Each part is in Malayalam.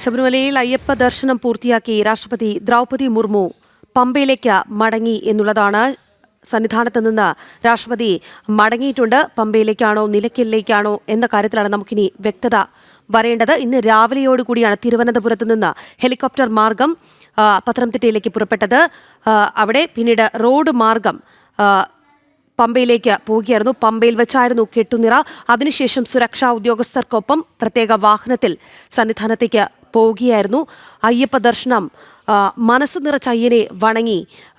ശബരിമലയിൽ അയ്യപ്പ ദർശനം പൂർത്തിയാക്കി രാഷ്ട്രപതി ദ്രൗപദി മുർമു പമ്പയിലേക്ക് മടങ്ങി എന്നുള്ളതാണ്. സന്നിധാനത്ത് നിന്ന് രാഷ്ട്രപതി മടങ്ങിയിട്ടുണ്ട്. പമ്പയിലേക്കാണോ നിലയ്ക്കലിലേക്കാണോ എന്ന കാര്യത്തിലാണ് നമുക്കിനി വ്യക്തത വരേണ്ടത്. ഇന്ന് രാവിലെയോടുകൂടിയാണ് തിരുവനന്തപുരത്ത് നിന്ന് ഹെലികോപ്റ്റർ മാർഗം പത്തനംതിട്ടയിലേക്ക് പുറപ്പെട്ടത്. അവിടെ പിന്നീട് റോഡ് മാർഗം പമ്പയിലേക്ക് പോവുകയായിരുന്നു. പമ്പയിൽ വെച്ചായിരുന്നു കെട്ടുനിറ. അതിനുശേഷം സുരക്ഷാ ഉദ്യോഗസ്ഥർക്കൊപ്പം പ്രത്യേക വാഹനത്തിൽ സന്നിധാനത്തേക്ക് പോവുകയായിരുന്നു. അയ്യപ്പ ദർശനം മനസ്സ് നിറച്ച അയ്യനെ വണങ്ങി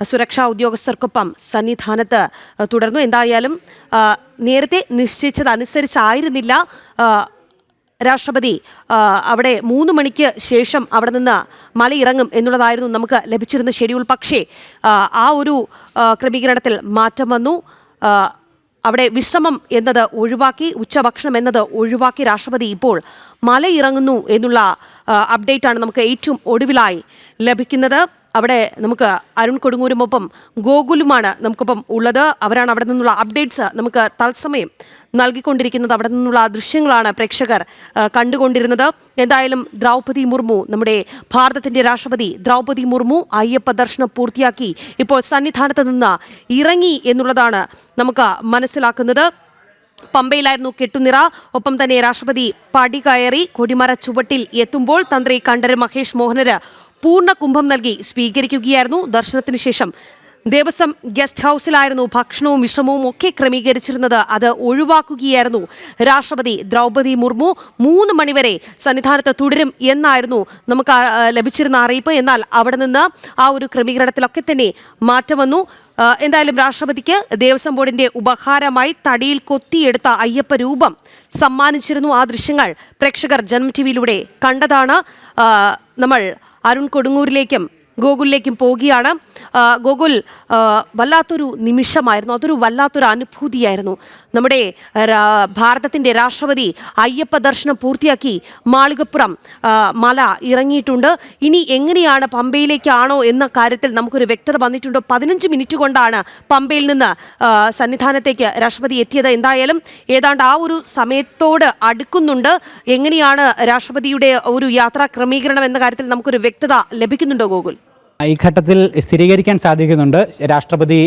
സുരക്ഷാ ഉദ്യോഗസ്ഥർക്കൊപ്പം സന്നിധാനത്ത് തുടർന്നു. എന്തായാലും നേരത്തെ നിശ്ചയിച്ചതനുസരിച്ചായിരുന്നില്ല രാഷ്ട്രപതി അവിടെ 3 മണിക്ക് ശേഷം അവിടെ നിന്ന് മലയിറങ്ങും എന്നുള്ളതായിരുന്നു നമുക്ക് ലഭിച്ചിരുന്ന ഷെഡ്യൂൾ. പക്ഷേ ആ ഒരു ക്രമീകരണത്തിൽ മാറ്റം വന്നു. അവിടെ വിശ്രമം എന്നത് ഒഴിവാക്കി, ഉച്ചഭക്ഷണം എന്നത് ഒഴിവാക്കി രാഷ്ട്രപതി ഇപ്പോൾ മലയിറങ്ങുന്നു എന്നുള്ള അപ്ഡേറ്റാണ് നമുക്ക് ഏറ്റവും ഒടുവിലായി ലഭിക്കുന്നത്. അവിടെ നമുക്ക് അരുൺ കൊടുങ്ങൂരുമൊപ്പം ഗോകുലുമാണ് നമുക്കൊപ്പം ഉള്ളത്. അവരാണ് അവിടെ നിന്നുള്ള അപ്ഡേറ്റ്സ് നമുക്ക് തത്സമയം നൽകിക്കൊണ്ടിരിക്കുന്നത്. അവിടെ നിന്നുള്ള ദൃശ്യങ്ങളാണ് പ്രേക്ഷകർ കണ്ടുകൊണ്ടിരുന്നത്. എന്തായാലും ദ്രൗപദി മുർമു, നമ്മുടെ ഭാരതത്തിന്റെ രാഷ്ട്രപതി ദ്രൗപദി മുർമു അയ്യപ്പ ദർശനം പൂർത്തിയാക്കി ഇപ്പോൾ സന്നിധാനത്ത് നിന്ന് ഇറങ്ങി എന്നുള്ളതാണ് നമുക്ക് മനസ്സിലാക്കുന്നത്. പമ്പയിലായിരുന്നു കെട്ടുനിറ. ഒപ്പം തന്നെ രാഷ്ട്രപതി പടി കയറി കൊടിമര ചുവട്ടിൽ എത്തുമ്പോൾ തന്ത്രി കണ്ഠരര് മഹേഷ് മോഹനര് പൂർണ്ണ കുംഭം നൽകി സ്വീകരിക്കുകയായിരുന്നു. ദർശനത്തിന് ശേഷം ദേവസ്വം ഗസ്റ്റ് ഹൗസിലായിരുന്നു ഭക്ഷണവും വിശ്രമവും ഒക്കെ ക്രമീകരിച്ചിരുന്നത്. അത് ഒഴിവാക്കുകയായിരുന്നു രാഷ്ട്രപതി ദ്രൗപദി മുർമു. 3 മണിവരെ സന്നിധാനത്ത് തുടരും എന്നായിരുന്നു നമുക്ക് ലഭിച്ചിരുന്ന അറിയിപ്പ്. എന്നാൽ അവിടെ നിന്ന് ആ ഒരു ക്രമീകരണത്തിലൊക്കെ തന്നെ മാറ്റം വന്നു. എന്തായാലും രാഷ്ട്രപതിക്ക് ദേവസ്വം ബോർഡിന്റെ ഉപഹാരമായി തടിയിൽ കൊത്തിയെടുത്ത അയ്യപ്പ രൂപം സമ്മാനിച്ചിരുന്നു. ആ ദൃശ്യങ്ങൾ പ്രേക്ഷകർ ജനം ടിവിയിലൂടെ കണ്ടതാണ്. നമ്മൾ അരുൺ കൊടുങ്ങൂരിലേക്കും ഗോകുലിലേക്കും പോവുകയാണ്. ഗോകുൽ, വല്ലാത്തൊരു നിമിഷമായിരുന്നു, അതൊരു വല്ലാത്തൊരു അനുഭൂതിയായിരുന്നു. നമ്മുടെ ഭാരതത്തിൻ്റെ രാഷ്ട്രപതി അയ്യപ്പ ദർശനം പൂർത്തിയാക്കി മാളികപ്പുറം മല ഇറങ്ങിയിട്ടുണ്ട്. ഇനി എങ്ങനെയാണ്, പമ്പയിലേക്കാണോ എന്ന കാര്യത്തിൽ നമുക്കൊരു വ്യക്തത വന്നിട്ടുണ്ടോ? 15 മിനിറ്റ് കൊണ്ടാണ് പമ്പയിൽ നിന്ന് സന്നിധാനത്തേക്ക് രാഷ്ട്രപതി എത്തിയത്. എന്തായാലും ഏതാണ്ട് ആ ഒരു സമയത്തോട് അടുക്കുന്നുണ്ട്. എങ്ങനെയാണ് രാഷ്ട്രപതിയുടെ ഒരു യാത്രാ ക്രമീകരണം എന്ന കാര്യത്തിൽ നമുക്കൊരു വ്യക്തത ലഭിക്കുന്നുണ്ടോ ഗോകുൽ? ഈ ഘട്ടത്തിൽ സ്ഥിരീകരിക്കാൻ സാധിക്കുന്നുണ്ട്. രാഷ്ട്രപതി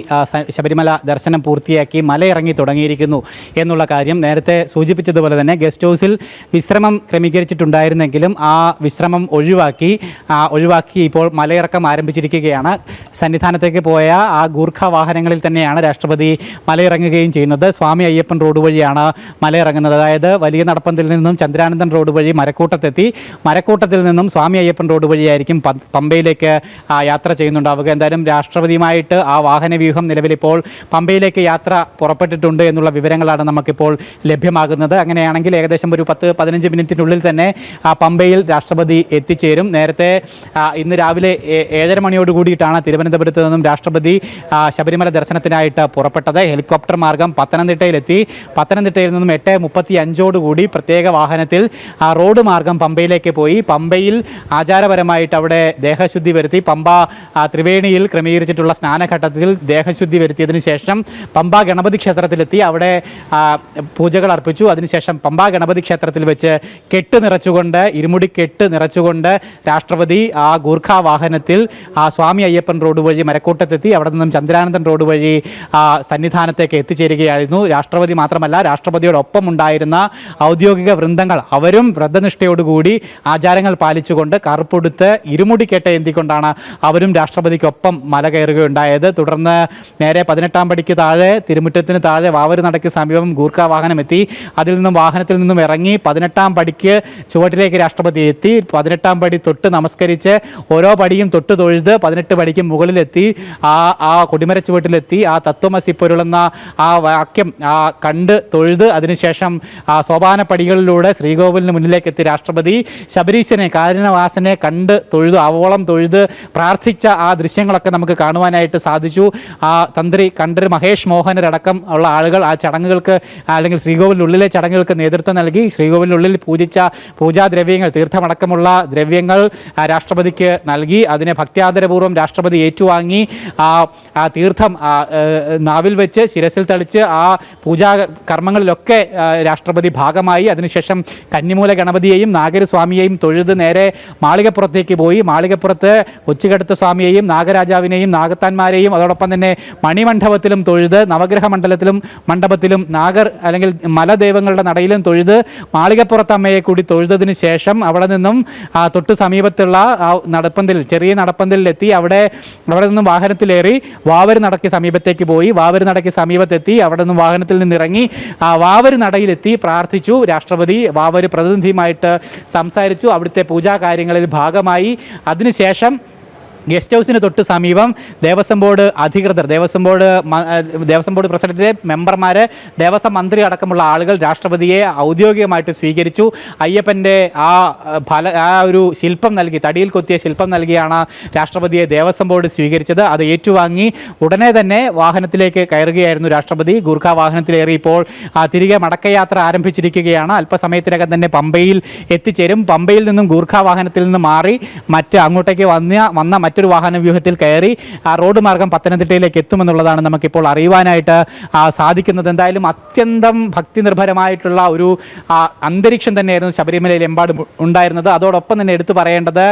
ശബരിമല ദർശനം പൂർത്തിയാക്കി മലയിറങ്ങി തുടങ്ങിയിരിക്കുന്നു എന്നുള്ള കാര്യം. നേരത്തെ സൂചിപ്പിച്ചതുപോലെ തന്നെ ഗസ്റ്റ് ഹൗസിൽ വിശ്രമം ക്രമീകരിച്ചിട്ടുണ്ടായിരുന്നെങ്കിലും ആ വിശ്രമം ഒഴിവാക്കി ഇപ്പോൾ മലയിറക്കം ആരംഭിച്ചിരിക്കുകയാണ്. സന്നിധാനത്തേക്ക് പോയ ആ ഗൂർഖ വാഹനങ്ങളിൽ തന്നെയാണ് രാഷ്ട്രപതി മലയിറങ്ങുകയും ചെയ്യുന്നത്. സ്വാമി അയ്യപ്പൻ റോഡ് വഴിയാണ് മലയിറങ്ങുന്നത്. അതായത് വലിയ നടപ്പന്തലിൽ നിന്നും ചന്ദ്രാനന്ദൻ റോഡ് വഴി മരക്കൂട്ടത്തെത്തി, മരക്കൂട്ടത്തിൽ നിന്നും സ്വാമി അയ്യപ്പൻ റോഡ് വഴിയായിരിക്കും പമ്പയിലേക്ക് യാത്ര ചെയ്യുന്നുണ്ടാവുക. എന്തായാലും രാഷ്ട്രപതിയുമായിട്ട് ആ വാഹനവ്യൂഹം നിലവിലിപ്പോൾ പമ്പയിലേക്ക് യാത്ര പുറപ്പെട്ടിട്ടുണ്ട് എന്നുള്ള വിവരങ്ങളാണ് നമുക്കിപ്പോൾ ലഭ്യമാകുന്നത്. അങ്ങനെയാണെങ്കിൽ ഏകദേശം ഒരു 10-15 മിനിറ്റിനുള്ളിൽ തന്നെ പമ്പയിൽ രാഷ്ട്രപതി എത്തിച്ചേരും. നേരത്തെ ഇന്ന് രാവിലെ 7:30 മണിയോട് കൂടിയിട്ടാണ് തിരുവനന്തപുരത്ത് നിന്നും രാഷ്ട്രപതി ശബരിമല ദർശനത്തിനായിട്ട് പുറപ്പെട്ടത്. ഹെലികോപ്റ്റർ മാർഗം പത്തനംതിട്ടയിലെത്തി. പത്തനംതിട്ടയിൽ നിന്നും 8:35 പ്രത്യേക വാഹനത്തിൽ റോഡ് മാർഗം പമ്പയിലേക്ക് പോയി. പമ്പയിൽ ആചാരപരമായിട്ട് അവിടെ ദേഹശുദ്ധി വരുത്തി. പമ്പ ത്രിവേണിയിൽ ക്രമീകരിച്ചിട്ടുള്ള സ്നാനഘട്ടത്തിൽ ദേഹശുദ്ധി വരുത്തിയതിനു ശേഷം പമ്പ ഗണപതി ക്ഷേത്രത്തിലെത്തി. അവിടെ പൂജകൾ അർപ്പിച്ചു. അതിനുശേഷം പമ്പ ഗണപതി ക്ഷേത്രത്തിൽ വെച്ച് ഇരുമുടി കെട്ട് നിറച്ചുകൊണ്ട് രാഷ്ട്രപതി ആ ഗൂർഖ വാഹനത്തിൽ സ്വാമി അയ്യപ്പൻ റോഡ് വഴി മരക്കൂട്ടത്തെത്തി. അവിടെ നിന്നും ചന്ദ്രാനന്ദൻ റോഡ് വഴി സന്നിധാനത്തേക്ക് എത്തിച്ചേരുകയായിരുന്നു. രാഷ്ട്രപതി മാത്രമല്ല, രാഷ്ട്രപതിയോടൊപ്പം ഉണ്ടായിരുന്ന ഔദ്യോഗിക വൃന്ദങ്ങൾ അവരും വ്രതനിഷ്ഠയോടുകൂടി ആചാരങ്ങൾ പാലിച്ചുകൊണ്ട് കറുപ്പെടുത്ത് ഇരുമുടി കെട്ട് എന്തിക്കൊണ്ടാണ് അവരും രാഷ്ട്രപതിക്കൊപ്പം മല കയറുകയുണ്ടായത്. തുടർന്ന് നേരെ 18-ാം പടിക്ക് താഴെ, തിരുമുറ്റത്തിന് താഴെ വാവര് നടയ്ക്ക് സമീപം ഗൂർഖ വാഹനം എത്തി. വാഹനത്തിൽ നിന്നും ഇറങ്ങി 18-ാം പടിക്ക് ചുവട്ടിലേക്ക് രാഷ്ട്രപതി എത്തി. 18-ാം പടി തൊട്ട് നമസ്കരിച്ച് ഓരോ പടിയും തൊട്ട് തൊഴുത് 18 പടിക്ക് മുകളിലെത്തി. ആ കൊടിമര ചുവട്ടിലെത്തി ആ തത്വമസി പൊരുളുന്ന ആ വാക്യം കണ്ട് തൊഴുത് അതിനുശേഷം സോപാന പടികളിലൂടെ ശ്രീകോവിലിന് മുന്നിലേക്ക് എത്തി രാഷ്ട്രപതി ശബരീശനെ, കാരുണ്യവാസനെ കണ്ട് തൊഴുതു, ആവോളം തൊഴുത് പ്രാർത്ഥിച്ച ആ ദൃശ്യങ്ങളൊക്കെ നമുക്ക് കാണുവാനായിട്ട് സാധിച്ചു. ആ തന്ത്രി കണ്ഠര് മഹേഷ് മോഹനരടക്കം ഉള്ള ആളുകൾ ആ ചടങ്ങുകൾക്ക് അല്ലെങ്കിൽ ശ്രീകോവിലിനുള്ളിലെ ചടങ്ങുകൾക്ക് നേതൃത്വം നൽകി. ശ്രീകോവിലിനുള്ളിൽ പൂജിച്ച പൂജാദ്രവ്യങ്ങൾ, തീർത്ഥമടക്കമുള്ള ദ്രവ്യങ്ങൾ രാഷ്ട്രപതിക്ക് നൽകി. അതിനെ ഭക്ത്യാദരപൂർവ്വം രാഷ്ട്രപതി ഏറ്റുവാങ്ങി. ആ തീർത്ഥം നാവിൽ വെച്ച് ശിരസിൽ തളിച്ച് ആ പൂജാ കർമ്മങ്ങളിലൊക്കെ രാഷ്ട്രപതി ഭാഗമായി. അതിനുശേഷം കന്നിമൂല ഗണപതിയെയും നാഗരസ്വാമിയെയും തൊഴുത് നേരെ മാളികപ്പുറത്തേക്ക് പോയി. മാളികപ്പുറത്ത് കൊച്ചുകടുത്ത സ്വാമിയെയും നാഗരാജാവിനെയും നാഗത്താന്മാരെയും അതോടൊപ്പം തന്നെ മണിമണ്ഡപത്തിലും തൊഴുത്, നവഗ്രഹ മണ്ഡപത്തിലും നാഗർ അല്ലെങ്കിൽ മലദേവങ്ങളുടെ നടയിലും തൊഴുത്, മാളികപ്പുറത്ത് അമ്മയെ കൂടി തൊഴുതതിന് ശേഷം അവിടെ നിന്നും തൊട്ട് സമീപത്തുള്ള ആ നടപ്പന്തൽ, ചെറിയ നടപ്പന്തലിലെത്തി. അവിടെ നിന്നും വാഹനത്തിലേറി വാവര് നടയ്ക്ക് സമീപത്തേക്ക് പോയി. വാവര് നടയ്ക്ക് സമീപത്തെത്തി അവിടെ നിന്നും വാഹനത്തിൽ നിന്നിറങ്ങി വാവര് നടയിലെത്തി പ്രാർത്ഥിച്ചു. രാഷ്ട്രപതി വാവര് പ്രതിനിധിയുമായിട്ട് സംസാരിച്ചു. അവിടുത്തെ പൂജാ കാര്യങ്ങളിൽ ഭാഗമായി. അതിനുശേഷം ഗസ്റ്റ് ഹൗസിന് തൊട്ട് സമീപം ദേവസ്വം ബോർഡ് അധികൃതർ, ദേവസ്വം ബോർഡ് പ്രസിഡന്റ്, മെമ്പർമാർ, ദേവസ്വം മന്ത്രി അടക്കമുള്ള ആളുകൾ രാഷ്ട്രപതിയെ ഔദ്യോഗികമായിട്ട് സ്വീകരിച്ചു. അയ്യപ്പൻ്റെ ആ ഒരു ശില്പം നൽകി, തടിയിൽ കൊത്തിയ ശില്പം നൽകിയാണ് രാഷ്ട്രപതിയെ ദേവസ്വം ബോർഡ് സ്വീകരിച്ചത്. അത് ഏറ്റുവാങ്ങി ഉടനെ തന്നെ വാഹനത്തിലേക്ക് കയറുകയായിരുന്നു രാഷ്ട്രപതി. ഗൂർഖ വാഹനത്തിലേറി ഇപ്പോൾ തിരികെ മടക്കയാത്ര ആരംഭിച്ചിരിക്കുകയാണ്. അല്പസമയത്തിനകം തന്നെ പമ്പയിൽ എത്തിച്ചേരും. പമ്പയിൽ നിന്നും ഗൂർഖ വാഹനത്തിൽ നിന്ന് മാറി അങ്ങോട്ടേക്ക് വന്ന മറ്റൊരു വാഹന വ്യൂഹത്തിൽ കയറി റോഡ് മാർഗം പത്തനംതിട്ടയിലേക്ക് എത്തുമെന്നുള്ളതാണ് നമുക്കിപ്പോൾ അറിയുവാനായിട്ട് സാധിക്കുന്നത്. എന്തായാലും അത്യന്തം ഭക്തി നിർഭരമായിട്ടുള്ള ഒരു അന്തരീക്ഷം തന്നെയായിരുന്നു ശബരിമലയിൽ എമ്പാടും ഉണ്ടായിരുന്നത്. അതോടൊപ്പം തന്നെ എടുത്തു പറയേണ്ടത്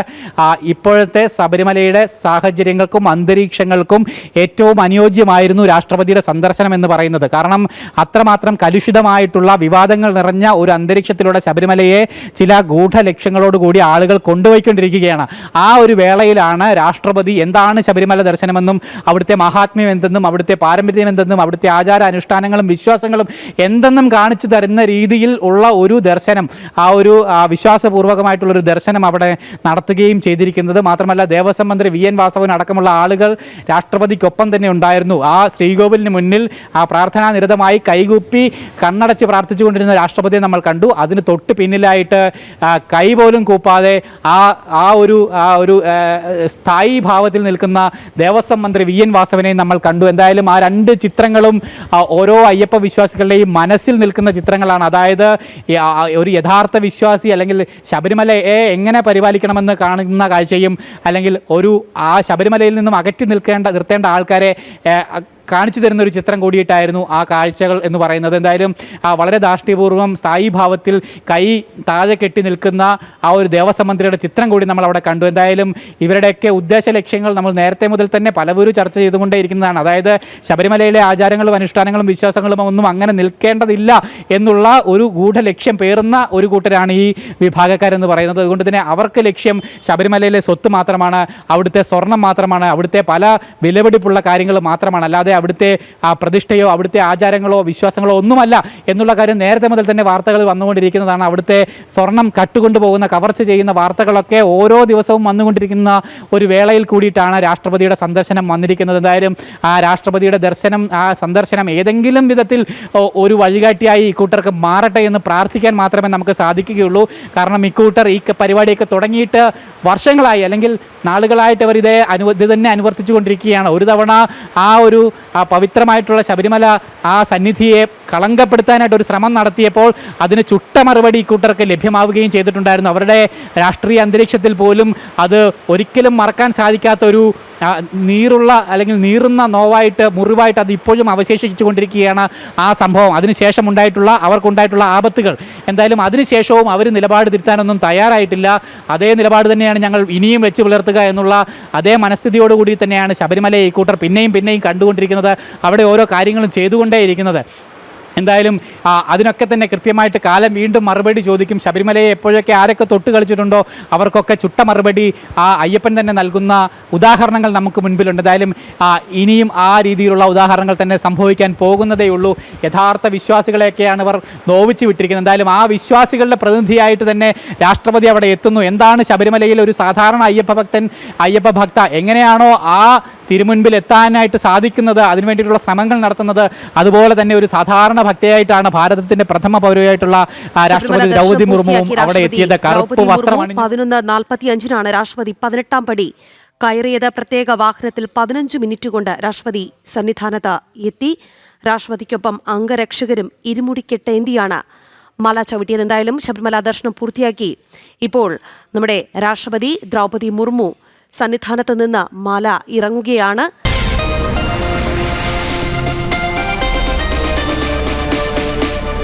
ഇപ്പോഴത്തെ ശബരിമലയുടെ സാഹചര്യങ്ങൾക്കും അന്തരീക്ഷങ്ങൾക്കും ഏറ്റവും അനുയോജ്യമായിരുന്നു രാഷ്ട്രപതിയുടെ സന്ദർശനം എന്ന് പറയുന്നത്. കാരണം അത്രമാത്രം കലുഷിതമായിട്ടുള്ള വിവാദങ്ങൾ നിറഞ്ഞ ഒരു അന്തരീക്ഷത്തിലൂടെ ശബരിമലയെ ചില ഗൂഢലക്ഷ്യങ്ങളോടുകൂടി ആളുകൾ കൊണ്ടുപോയിക്കൊണ്ടിരിക്കുകയാണ്. ആ ഒരു വേളയിലാണ് രാഷ്ട്രപതി എന്താണ് ശബരിമല ദർശനമെന്നും അവിടുത്തെ മഹാത്മ്യം എന്തെന്നും അവിടുത്തെ പാരമ്പര്യം എന്തെന്നും അവിടുത്തെ ആചാര അനുഷ്ഠാനങ്ങളും വിശ്വാസങ്ങളും എന്തെന്നും കാണിച്ചു തരുന്ന രീതിയിൽ ഉള്ള ഒരു ദർശനം, ആ ഒരു വിശ്വാസപൂർവകമായിട്ടുള്ളൊരു ദർശനം അവിടെ നടത്തുകയും ചെയ്തിരിക്കുന്നത്. മാത്രമല്ല ദേവസ്വം മന്ത്രി VN വാസവൻ അടക്കമുള്ള ആളുകൾ രാഷ്ട്രപതിക്കൊപ്പം തന്നെ ഉണ്ടായിരുന്നു. ആ ശ്രീകോവിലിന് മുന്നിൽ പ്രാർത്ഥനാ നിരതമായി കൈകൂപ്പി കണ്ണടച്ച് പ്രാർത്ഥിച്ചുകൊണ്ടിരുന്ന രാഷ്ട്രപതിയെ നമ്മൾ കണ്ടു. അതിന് തൊട്ട് പിന്നിലായിട്ട് കൈ പോലും കൂപ്പാതെ ആ ഒരു സ്ഥായി ഭാവത്തിൽ നിൽക്കുന്ന ദേവസ്വം മന്ത്രി VN വാസവനെ നമ്മൾ കണ്ടു. എന്തായാലും ആ രണ്ട് ചിത്രങ്ങളും ഓരോ അയ്യപ്പ വിശ്വാസികളുടെയും മനസ്സിൽ നിൽക്കുന്ന ചിത്രങ്ങളാണ്. അതായത് ഒരു യഥാർത്ഥ വിശ്വാസി അല്ലെങ്കിൽ ശബരിമലയെ എങ്ങനെ പരിപാലിക്കണമെന്ന് കാണുന്ന കാഴ്ചയും അല്ലെങ്കിൽ ആ ശബരിമലയിൽ നിന്നും അകറ്റി നിർത്തേണ്ട ആൾക്കാരെ കാണിച്ചു തരുന്ന ഒരു ചിത്രം കൂടിയിട്ടായിരുന്നു ആ കാഴ്ചകൾ എന്ന് പറയുന്നത്. എന്തായാലും വളരെ ധാർഷ്ട്യപൂർവ്വം സ്ഥായി ഭാവത്തിൽ കൈ താഴെ കെട്ടി നിൽക്കുന്ന ആ ഒരു ദേവസ്വം മന്ത്രിയുടെ ചിത്രം കൂടി നമ്മൾ അവിടെ കണ്ടു. എന്തായാലും ഇവരുടെയൊക്കെ ഉദ്ദേശ ലക്ഷ്യങ്ങൾ നമ്മൾ നേരത്തെ മുതൽ തന്നെ പലവരും ചർച്ച ചെയ്തുകൊണ്ടേയിരിക്കുന്നതാണ്. അതായത് ശബരിമലയിലെ ആചാരങ്ങളും അനുഷ്ഠാനങ്ങളും വിശ്വാസങ്ങളും ഒന്നും അങ്ങനെ നിൽക്കേണ്ടതില്ല എന്നുള്ള ഒരു ഗൂഢലക്ഷ്യം പേറുന്ന ഒരു കൂട്ടരാണ് ഈ വിഭാഗക്കാരെന്ന് പറയുന്നത്. അതുകൊണ്ട് തന്നെ അവർക്ക് ലക്ഷ്യം ശബരിമലയിലെ സ്വത്ത് മാത്രമാണ്, അവിടുത്തെ സ്വർണം മാത്രമാണ്, അവിടുത്തെ പല വിലപിടിപ്പുള്ള കാര്യങ്ങൾ മാത്രമാണ്. അല്ലാതെ അവിടുത്തെ പ്രതിഷ്ഠയോ അവിടുത്തെ ആചാരങ്ങളോ വിശ്വാസങ്ങളോ ഒന്നുമല്ല എന്നുള്ള കാര്യം നേരത്തെ മുതൽ തന്നെ വാർത്തകൾ വന്നുകൊണ്ടിരിക്കുന്നതാണ്. അവിടുത്തെ സ്വർണം കട്ടുകൊണ്ടുപോകുന്ന, കവർച്ച ചെയ്യുന്ന വാർത്തകളൊക്കെ ഓരോ ദിവസവും വന്നുകൊണ്ടിരിക്കുന്ന ഒരു വേളയിൽ കൂടിയിട്ടാണ് രാഷ്ട്രപതിയുടെ സന്ദർശനം വന്നിരിക്കുന്നത്. എന്തായാലും ആ രാഷ്ട്രപതിയുടെ സന്ദർശനം ഏതെങ്കിലും വിധത്തിൽ ഒരു വഴികാട്ടിയായി ഇക്കൂട്ടർക്ക് മാറട്ടെ എന്ന് പ്രാർത്ഥിക്കാൻ മാത്രമേ നമുക്ക് സാധിക്കുകയുള്ളൂ. കാരണം ഇക്കൂട്ടർ ഈ പരിപാടിയൊക്കെ തുടങ്ങിയിട്ട് വർഷങ്ങളായി അല്ലെങ്കിൽ നാളുകളായിട്ട് അവർ ഇത് തന്നെ അനുവർത്തിച്ചു കൊണ്ടിരിക്കുകയാണ്. ഒരു തവണ ആ പവിത്രമായിട്ടുള്ള ശബരിമല ആ സന്നിധിയെ കളങ്കപ്പെടുത്താനായിട്ട് ഒരു ശ്രമം നടത്തിയപ്പോൾ അതിന് ചുട്ട മറുപടി ഇക്കൂട്ടർക്ക് ലഭ്യമാവുകയും ചെയ്തിട്ടുണ്ടായിരുന്നു. അവരുടെ രാഷ്ട്രീയ അന്തരീക്ഷത്തിൽ പോലും അത് ഒരിക്കലും മറക്കാൻ സാധിക്കാത്തൊരു നീറുള്ള അല്ലെങ്കിൽ നീറുന്ന മുറിവായിട്ട് അത് ഇപ്പോഴും അവശേഷിച്ചു കൊണ്ടിരിക്കുകയാണ് ആ സംഭവം. അതിനുശേഷം അവർക്കുണ്ടായിട്ടുള്ള ആപത്തുകൾ. എന്തായാലും അതിനുശേഷവും അവർ നിലപാട് തിരുത്താനൊന്നും തയ്യാറായിട്ടില്ല. അതേ നിലപാട് തന്നെയാണ് ഞങ്ങൾ ഇനിയും വെച്ച് പുലർത്തുക എന്നുള്ള അതേ മനസ്ഥിതിയോടുകൂടി തന്നെയാണ് ശബരിമലയെ ഇക്കൂട്ടർ പിന്നെയും കണ്ടുകൊണ്ടിരിക്കുന്നത്. അവിടെ ഓരോ കാര്യങ്ങളും ചെയ്തുകൊണ്ടേയിരിക്കുന്നത്. എന്തായാലും അതിനൊക്കെ തന്നെ കൃത്യമായിട്ട് കാലം വീണ്ടും മറുപടി ചോദിക്കും. ശബരിമലയെ എപ്പോഴൊക്കെ ആരൊക്കെ തൊട്ട് കളിച്ചിട്ടുണ്ടോ അവർക്കൊക്കെ ചുട്ട മറുപടി അയ്യപ്പൻ തന്നെ നൽകുന്ന ഉദാഹരണങ്ങൾ നമുക്ക് മുൻപിലുണ്ട്. എന്തായാലും ഇനിയും ആ രീതിയിലുള്ള ഉദാഹരണങ്ങൾ തന്നെ സംഭവിക്കാൻ പോകുന്നതേയുള്ളൂ. യഥാർത്ഥ വിശ്വാസികളെയൊക്കെയാണ് ഇവർ നോവിച്ച് വിട്ടിരിക്കുന്നത്. എന്തായാലും ആ വിശ്വാസികളുടെ പ്രതിനിധിയായിട്ട് തന്നെ രാഷ്ട്രപതി അവിടെ എത്തുന്നു. എന്താണ് ശബരിമലയിൽ ഒരു സാധാരണ അയ്യപ്പ ഭക്ത എങ്ങനെയാണോ ആ തിരുമുൻപിൽ എത്താനായിട്ട് സാധിക്കുന്നത്, അതിനു വേണ്ടിയിട്ടുള്ള ശ്രമങ്ങൾ നടത്തുന്നത്, അതുപോലെ തന്നെ ഒരു സാധാരണ ഭക്തയായിട്ടാണ് ഭാരതത്തിന്റെ പ്രഥമ പൗരയായിട്ടുള്ള രാഷ്ട്രപതി ദ്രൗപദി മുർമുവും അവിടെ എത്തിയത്. കറുപ്പ് വസ്ത്രം 11:45 രാഷ്ട്രപതി 18ാം പടി കയറിയത് പ്രത്യേക വാഹനത്തിൽ 15 മിനിറ്റ് കൊണ്ട് രാഷ്ട്രപതി സന്നിധാനത്ത് എത്തി. രാഷ്ട്രപതിക്കൊപ്പം അംഗരക്ഷകരും ഇരുമുടിക്കെട്ടേന്തിയാണ് മല ചവിട്ടിയത്. എന്തായാലും ശബരിമല ദർശനം പൂർത്തിയാക്കി ഇപ്പോൾ നമ്മുടെ രാഷ്ട്രപതി ദ്രൗപദി മുർമു സന്നിധാനത്ത് നിന്ന് മല ഇറങ്ങുകയാണ്.